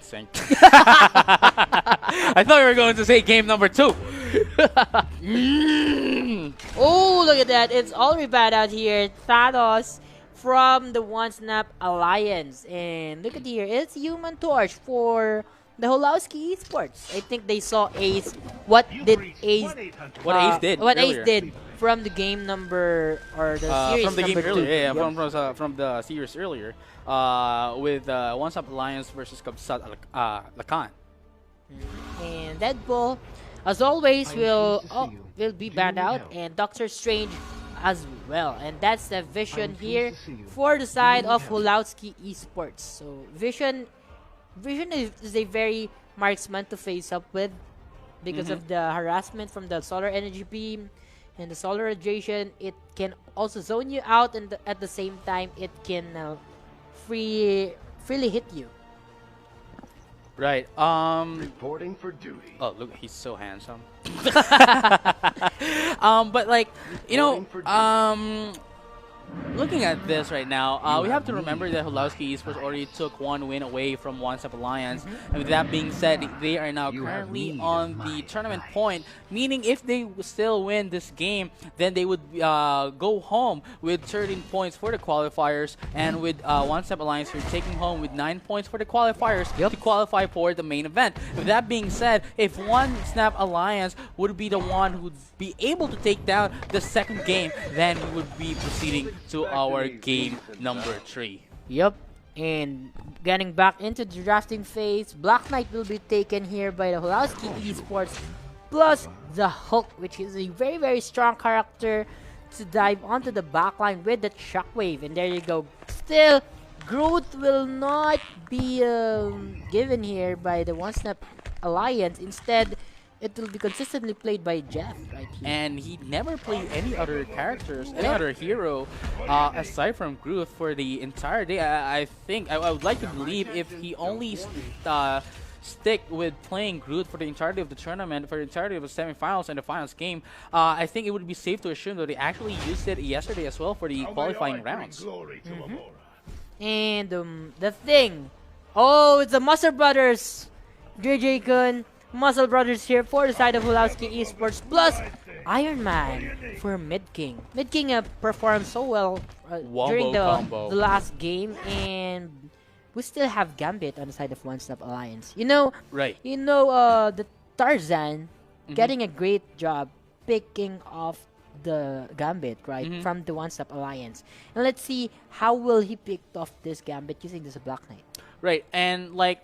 sync. I thought you were going to say game number 2. Oh, look at that. It's already bad out here. Thanos from the Onesnap Alliance. And look at here. It's Human Torch for the Hulawski Esports. I think they saw Ace. What did Ace... What Ace did What earlier. Ace did from the game number... Or the series from the game number 2. earlier, yeah, Yep. from the series earlier, with Onesnap Alliance versus Kabsat Lakan. And Deadpool, as always, will be banned out, and Doctor Strange as well. And that's the vision here for the side of Hulawski Esports. So Vision is a very marksman to face up with because of the harassment from the solar energy beam and the solar radiation. It can also zone you out, and at the same time, it can freely hit you. Right. Reporting for duty. Oh, look, he's so handsome. But like, you know, looking at this right now, we have to remember that Hulawski Esports already took one win away from Onesnap Alliance. And with that being said, they are now currently on the tournament point, meaning if they still win this game, then they would go home with 13 points for the qualifiers, and with Onesnap Alliance here taking home with 9 points for the qualifiers to qualify for the main event. With that being said, if Onesnap Alliance would be the one who would be able to take down the second game, then we would be proceeding to our game number 3. Yep. And getting back into the drafting phase, Black Knight will be taken here by the Hulawski Esports, plus the Hulk, which is a very, very strong character to dive onto the backline with that Shockwave. And there you go. Still, growth will not be given here by the Onesnap Alliance. Instead, it will be consistently played by Jeff right here. And he never played any other characters, any other hero, aside from Groot for the entire day. I think, I would like to believe if he only stick with playing Groot for the entirety of the tournament, for the entirety of the semifinals and the finals game, I think it would be safe to assume that they actually used it yesterday as well for the qualifying rounds. And the thing, oh, it's the Muscle Brothers, JJ Kun. Muscle Brothers here for the side of Hulawski Esports, plus Iron Man for Mid King. Mid King performed so well during the last game, and we still have Gambit on the side of Onesnap Alliance. You know, the Tarzan getting a great job picking off the Gambit, right, from the Onesnap Alliance. And let's see how will he pick off this Gambit using this Black Knight. Right, and like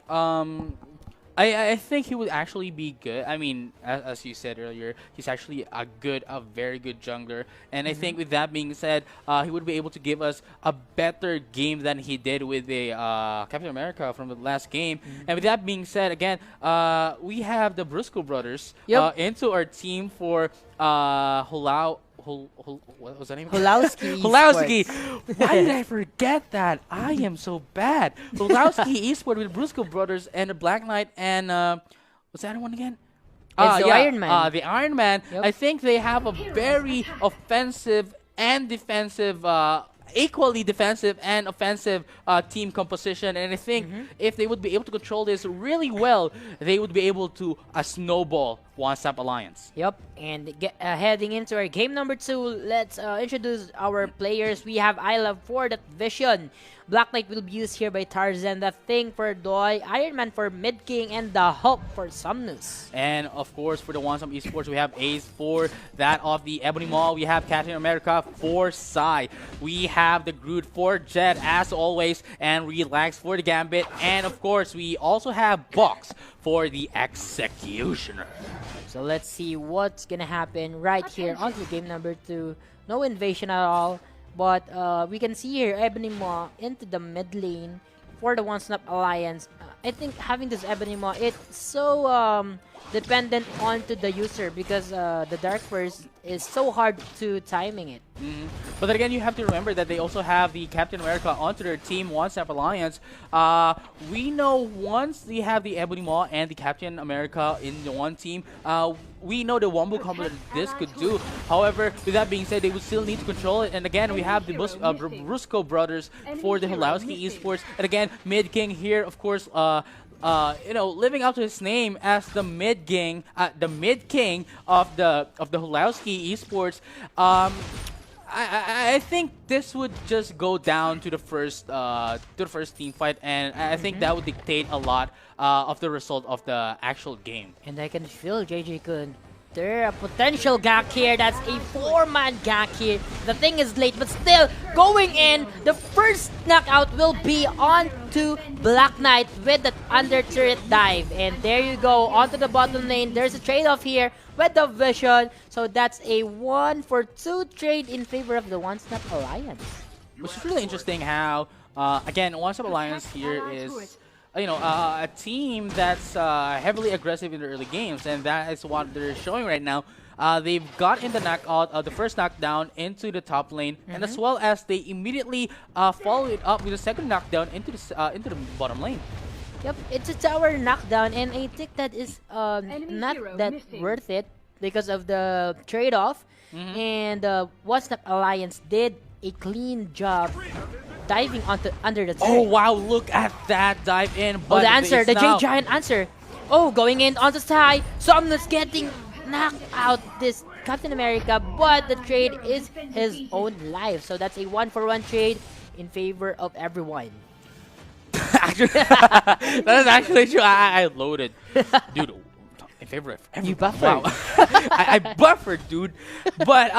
I think he would actually be good. I mean, as you said earlier, he's actually a very good jungler. And I think with that being said, he would be able to give us a better game than he did with the Captain America from the last game. And with that being said, again, we have the Brusco brothers into our team for what was that name? Hulawski. Hulawski. Why did I forget that? I am so bad. Hulawski Esports with Brusco brothers and the Black Knight and what's that one again? It's the Iron Man. The Iron Man. Yep. I think they have a very offensive and defensive, equally defensive and offensive team composition, and I think if they would be able to control this really well, they would be able to snowball Onesnap Alliance. Yep, and heading into our game number 2, let's introduce our players. We have I Love for that Vision. Black Knight will be used here by Tarzan, the Thing for Doi, Iron Man for Mid King, and the Hulk for Somnus. And of course, for the Onesnap Esports, we have Ace for that of the Ebony Maw. We have Captain America for Sai. We have the Groot for Jet, as always, and Relax for the Gambit. And of course, we also have Box for the Executioner. So let's see what's gonna happen right here on to game number 2. No invasion at all, but we can see here Ebony Maw into the mid lane for the Onesnap Alliance. I think having this Ebony Maw, it's so dependent onto the user because the Dark Burst is so hard to timing it. But then again, you have to remember that they also have the Captain America onto their team, Onesnap Alliance. We know once they have the Ebony Maw and the Captain America in the one team, we know the wombo combo that this could do. However, with that being said, they would still need to control it. And again, we have the Brusco brothers for the Hulawski Esports. And again, Mid King here, of course, living up to his name as the mid king of the Hulawski Esports. I think this would just go down to the first team fight, and I think that would dictate a lot of the result of the actual game. And I can feel JJ Kun. There a potential gank here. That's a 4-man gank here. The thing is late, but still going in. The first knockout will be on to Black Knight with the under turret dive. And there you go, onto the bottom lane. There's a trade-off here with the vision. So that's a 1-for-2 trade in favor of the Onesnap Alliance. Which is really interesting how, again, Onesnap Alliance here is a team that's heavily aggressive in the early games, and that is what they're showing right now. They've got in the knockout, the first knockdown into the top lane, and as well as they immediately follow it up with a second knockdown into the bottom lane. Yep, it's a tower knockdown, and I think that is not that worth it because of the trade-off. And Onesnap Alliance did a clean job diving under the turret. Oh wow, look at that dive in. But the answer, the J Giant answer. Oh, going in on the side. Somnus getting knocked out this Captain America, but the trade is his own life. So that's a 1-for-1 trade in favor of everyone. Actually, that is actually true. I loaded. Dude, in favor of everyone. You buffered. Wow. I buffered, dude. But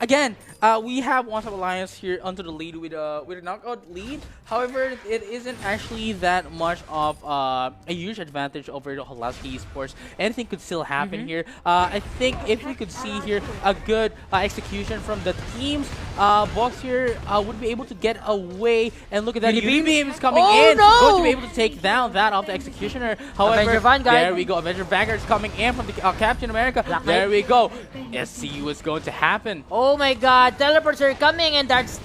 again, we have Onesnap Alliance here onto the lead with a knockout lead. However, it isn't actually that much of a huge advantage over the Hulawski Esports. Anything could still happen here. I think if we could see here a good execution from the teams, Box here would be able to get away. And look at that, UV beams coming in, going to be able to take down that of the Executioner. However, there we go, Avenger Vanguard is coming in from the Captain America. There we go. Let's see what's going to happen. Oh my God, teleports are coming, and there's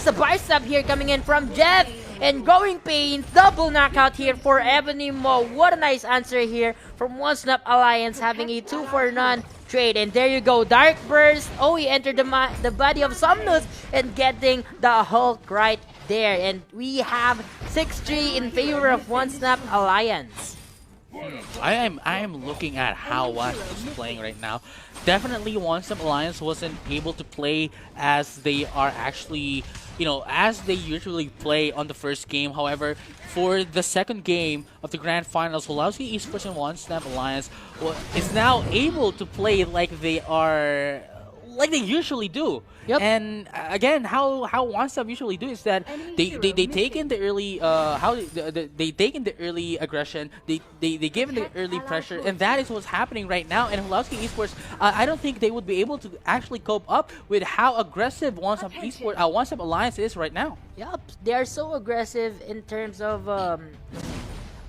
the bicep here coming in from Jeff. And Growing Pains, double knockout here for Ebony Mo. What a nice answer here from Onesnap Alliance, having a 2-for-none trade. And there you go, Dark Burst. Oh, he entered the body of Somnus and getting the Hulk right there. And we have 6-3 in favor of Onesnap Alliance. I am looking at how Wash is playing right now. Definitely Onesnap Alliance wasn't able to play as they are actually, as they usually play on the first game. However, for the second game of the Grand Finals, Hulawski Esports and Onesnap Alliance is now able to play like they usually do. Yep. And again, how Onesnap usually do is that they take in the early they take in the early aggression, they give in the early pressure, and that is what's happening right now. And Hulawski Esports, I don't think they would be able to actually cope up with how aggressive Onesnap Esports, Onesnap Alliance is right now. Yep, they are so aggressive in terms of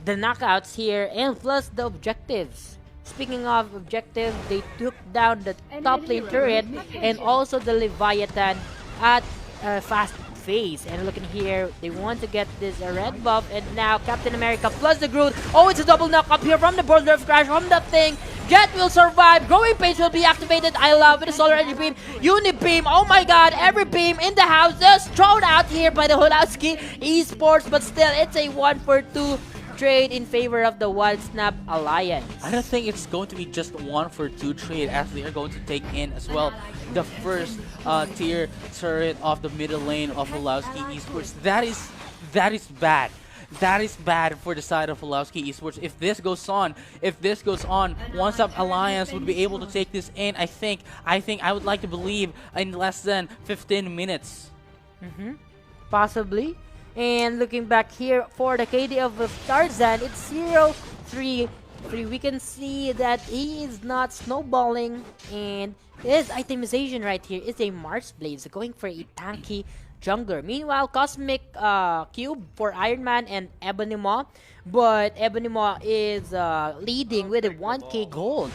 the knockouts here, and plus the objectives. Speaking of objective, they took down the top lane turret and also the Leviathan at fast phase. And looking here, they want to get this red buff, and now Captain America plus the Groot. Oh, it's a double knock up here from the Boulder of Crash from the thing. Jet will survive. Growing Pains will be activated. I love it. The Solar Energy Beam. Unibeam. Oh my God. Every beam in the house just thrown out here by the Hulawski Esports. But still, it's a 1-for-2 trade in favor of the Onesnap Alliance. I don't think it's going to be just 1-for-2 trade, as they are going to take in as well the first tier turret of the middle lane of Hulawski Esports. That is bad. That is bad for the side of Hulawski Esports. If this goes on, Onesnap Alliance would be able to take this in. I think I would like to believe in less than 15 minutes. Possibly. And looking back here for the KD of Tarzan, it's 0-3. We can see that he is not snowballing, and his itemization right here is a Mars Blade, so going for a tanky jungler. Meanwhile, Cosmic Cube for Iron Man and Ebony Maw, but Ebony Maw is leading with a 1k gold.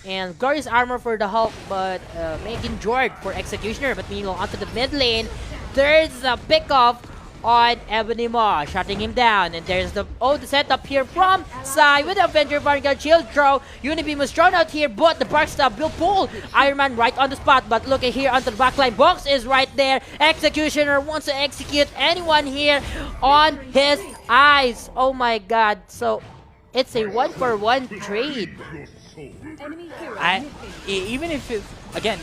And Glorious Armor for the Hulk, but Megan Jord for Executioner. But meanwhile, onto the mid lane, there's a pick-off on Ebony Maw, shutting him down. And there's the setup here from Sai with the Avenger Vanguard shield throw. Unibeam was thrown out here, but the Bark Stab will pull Iron Man right on the spot. But look at here onto the backline, Box is right there. Executioner wants to execute anyone here on his eyes. Oh my God. So It's a 1-for-1 trade. Even if it's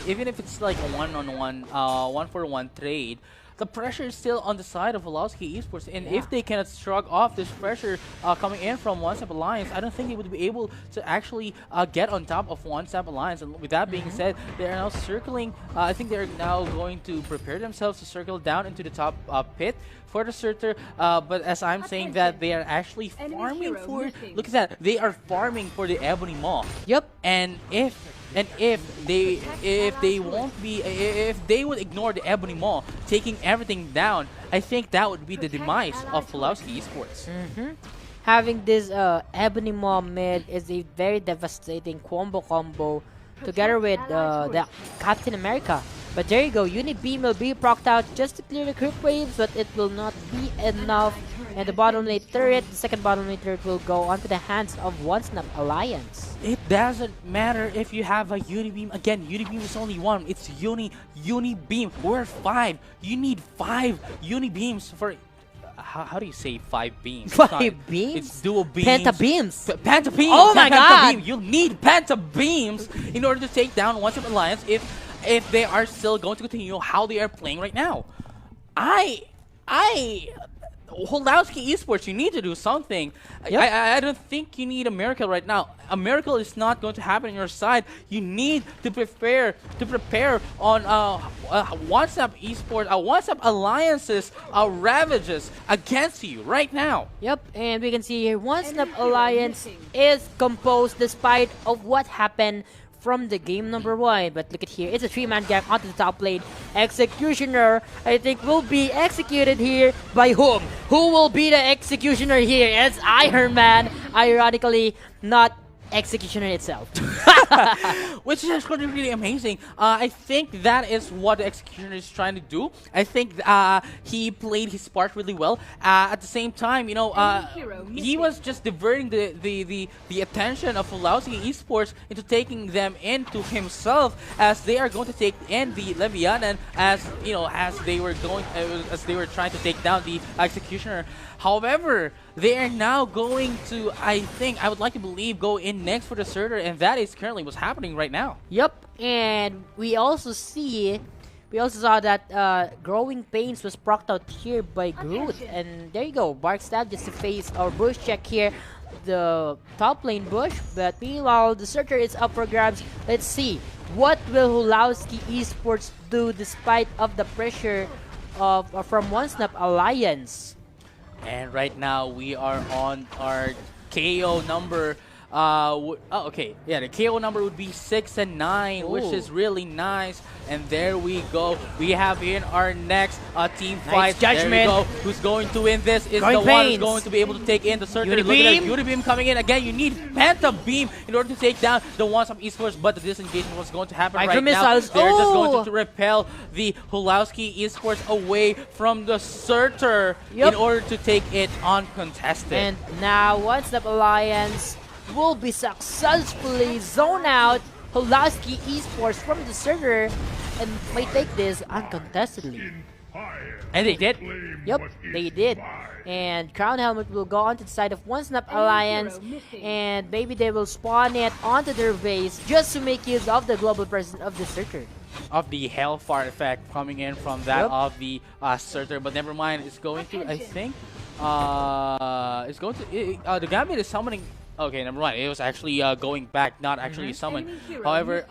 even if it's like a one-on-one, one-for-one trade, the pressure is still on the side of Hulawski Esports, and if they cannot shrug off this pressure coming in from Onesnap Alliance, I don't think they would be able to actually get on top of Onesnap Alliance. And with that being said, they are now circling. I think they're now going to prepare themselves to circle down into the top pit for the Surtur. But as I'm saying that, they are actually farming for. Look at that! They are farming for the Ebony Maw. Yep. And if they would ignore the Ebony Maw, taking everything down, I think that would be the demise of Hulawski Esports. Having this Ebony Maw mid is a very devastating combo together with the Captain America. But there you go, Unibeam will be procced out just to clear the creep waves, but it will not be enough. And the bottom lane turret, the second bottom lane turret will go onto the hands of Onesnap Alliance. It doesn't matter if you have a Unibeam. Again, Unibeam is only one. It's Unibeam. We're 5. You need 5 Unibeams for... How do you say 5 beams? 5 beams? It's dual beams. Penta beams. Penta beams. Oh my god! You need penta beams in order to take down Onesnap Alliance if they are still going to continue how they are playing right now. Hulawski Esports, you need to do something. Yep. I don't think you need a miracle right now. A miracle is not going to happen on your side. You need to prepare on Onesnap Esports, Onesnap Alliance's ravages against you right now. Yep, and we can see here Onesnap Alliance is composed despite of what happened from the game number 1. But look at here, it's a 3-man gang onto the top lane. Executioner, I think, will be executed here by whom? Who will be the executioner here? It's Iron Man, ironically not Executioner itself. Which is actually really amazing. I think that is what the Executioner is trying to do. I think he played his part really well. At the same time, you know, he was just diverting the attention of Hulawski Esports into taking them into himself, as they are going to take in the Leviathan, as you know, as they were trying to take down the Executioner. However, they are now going to, I think, I would like to believe, go in next for the Surtur, and that is currently what's happening right now. Yep, and we also saw that Growing Pains was procced out here by Groot, and there you go, Bark Stab just to face our bush check here, the top lane bush. But meanwhile, the Surtur is up for grabs. Let's see, what will Hulawski Esports do despite of the pressure of from Onesnap Alliance? And right now we are on our KO number. Okay, yeah, the KO number would be 6 and 9, Ooh, which is really nice. And there we go. We have in our next team fight. Judgment. There we go. Who's going to win this is Growing the one who's Pains. going to be able to take in the Surtur. Look at Unibeam. that Unibeam coming in again. You need Penta Beam in order to take down the Onesnap Esports, but the disengagement was going to happen Micro right missiles. now. They're just Oh. going to repel the Hulawski Esports away from the Surtur Yep. in order to take it uncontested. And now Onesnap Alliance will be successfully zone out Hulawski Esports from the Surtur and may take this uncontestedly. And they did. Yep, they did. And Crown Helmet will go onto the side of Onesnap Alliance, and maybe they will spawn it onto their base just to make use of the global presence of the Surtur. Of the Hellfire effect coming in from that Yep. of the Surtur, but never mind. It's going to, I think, it's going to, the Gambit is summoning. Okay, never mind. It was actually going back, not actually summoned. However,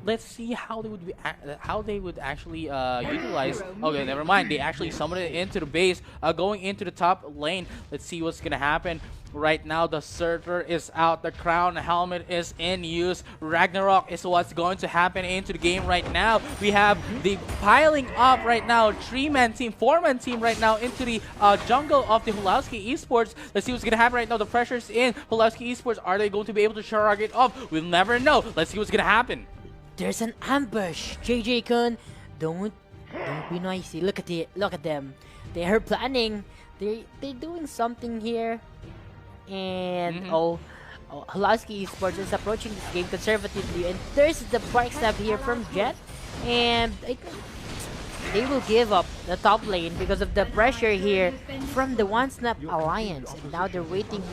let's see how they would actually utilize. Okay, never mind. They actually summoned it into the base, going into the top lane. Let's see what's gonna happen. Right now, the Surtur is out. The Crown Helmet is in use. Ragnarok is what's going to happen into the game right now. We have the piling up right now. 3-man team, 4-man team right now into the jungle of the Hulawski Esports. Let's see what's going to happen right now. The pressure's in. Hulawski Esports, are they going to be able to shrug it off? We'll never know. Let's see what's going to happen. There's an ambush. JJ-kun, don't be noisy. Look at them. They are planning. They're doing something here. And Hulawski Esports is approaching this game conservatively, and there's the Bark Stab here from Jet, and I think they will give up the top lane because of the pressure here from the Onesnap Alliance. And now they're waiting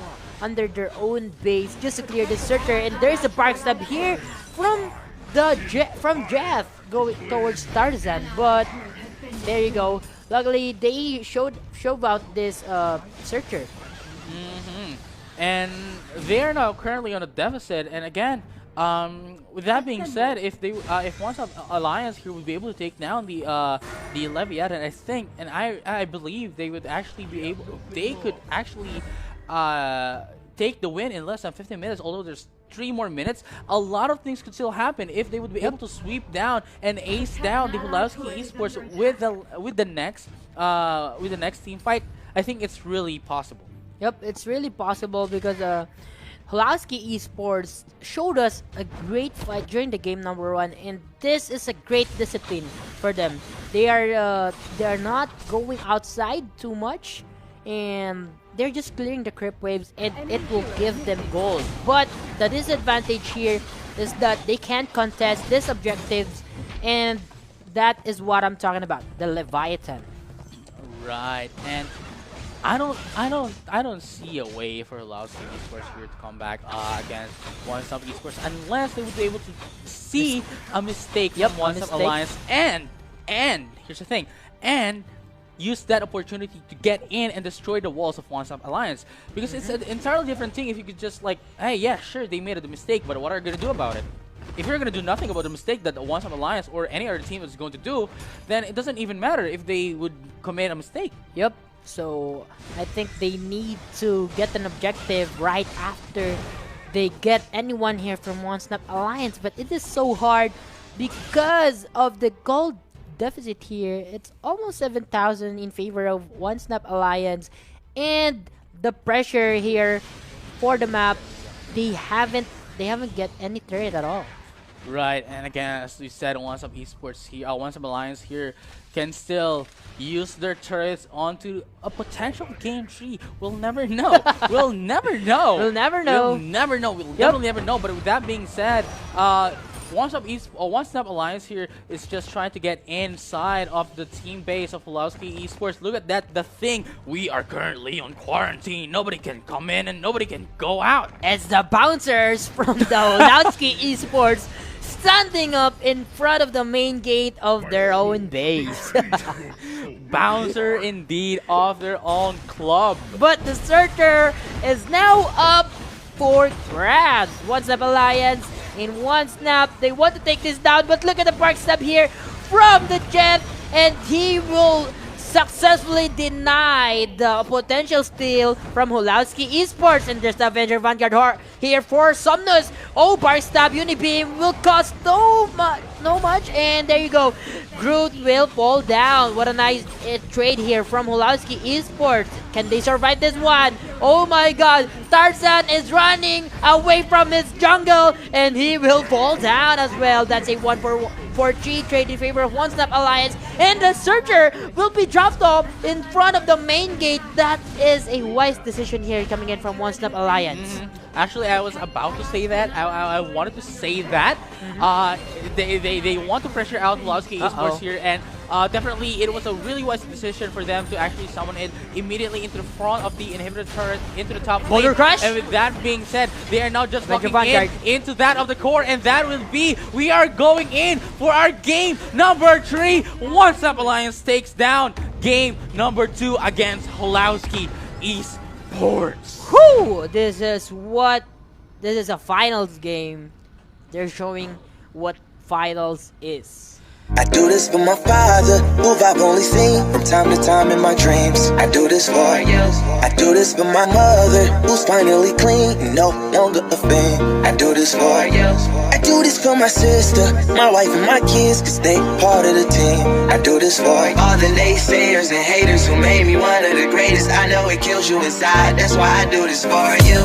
under their own base just to clear the searcher. And there's a bark stab here from Jeff going towards Tarzan. But there you go. Luckily, they showed out this searcher. And they're now currently on a deficit. And again, with that being said, if One Stop Alliance here would be able to take down the Leviathan, I think, and I believe they would actually be able. They could actually take the win in less than 15 minutes. Although there's 3 more minutes, a lot of things could still happen if they would be able to sweep down and ace down the Hulawski Esports with the next team fight. I think it's really possible. Yep, it's really possible because Hulawski Esports showed us a great fight during the game number 1, and this is a great discipline for them. They are not going outside too much, and they're just clearing the creep waves, and it will give them gold. But the disadvantage here is that they can't contest these objectives, and that is what I'm talking about, the Leviathan. Right, and I don't see a way for Hulawski Esports here to come back against One Stop Esports unless they would be able to see a mistake from One Stop Alliance and here's the thing, and use that opportunity to get in and destroy the walls of One Stop Alliance, because it's an entirely different thing if you could just like, hey, yeah, sure, they made a mistake, but what are you gonna do about it? If you're gonna do nothing about the mistake that the One Stop Alliance or any other team is going to do, then it doesn't even matter if they would commit a mistake. Yep. So I think they need to get an objective right after they get anyone here from One Stop Alliance, but it is so hard because of the gold deficit here. It's almost 7,000 in favor of One Stop Alliance, and the pressure here for the map, they haven't get any turret at all. Right, and again, as we said, One Stop Esports here, One Stop Alliance here can still use their turrets onto a potential game 3. We'll never know. We'll never know. We'll never know. We'll never know. We'll definitely never know. But with that being said, One Stop Alliance here is just trying to get inside of the team base of Hulawski Esports. Look at that, the thing. We are currently on quarantine. Nobody can come in and nobody can go out. It's the bouncers from the Hulawski Esports standing up in front of the main gate of their own base. Bouncer indeed of their own club. But the searcher is now up for grabs. One Stop Alliance in one snap. They want to take this down, but look at the bark stab here from the Jet, and he will successfully deny the potential steal from Hulawski Esports. And there's the Avenger Vanguard here for Somnus. Oh, bark stab, Unibeam will cost no much, and there you go. Groot will fall down. What a nice trade here from Hulawski Esports. Can they survive this one? Oh my god, Tarzan is running away from his jungle, and he will fall down as well. That's a 1-for-3 trade in favor of One Stop Alliance, and the searcher will be dropped off in front of the main gate. That is a wise decision here coming in from One Stop Alliance. Actually, I was about to say that. I wanted to say that. They want to pressure out Hulawski Esports here, and definitely it was a really wise decision for them to actually summon it immediately into the front of the inhibitor turret, into the top lane. Crush. And with that being said, they are now just locking in into that of the core, and that will be, we are going in for our game number 3. One Stop Alliance takes down game number 2 against Hulawski Esports. Whew! This is a finals game. They're showing what finals is. I do this for my father, who I've only seen from time to time in my dreams. I do this for you. I do this for my mother, who's finally clean, no longer a fan. I do this for you. I do this for my sister, my wife and my kids, cause they part of the team. I do this for all the naysayers and haters who made me one of the greatest. I know it kills you inside, that's why I do this for you.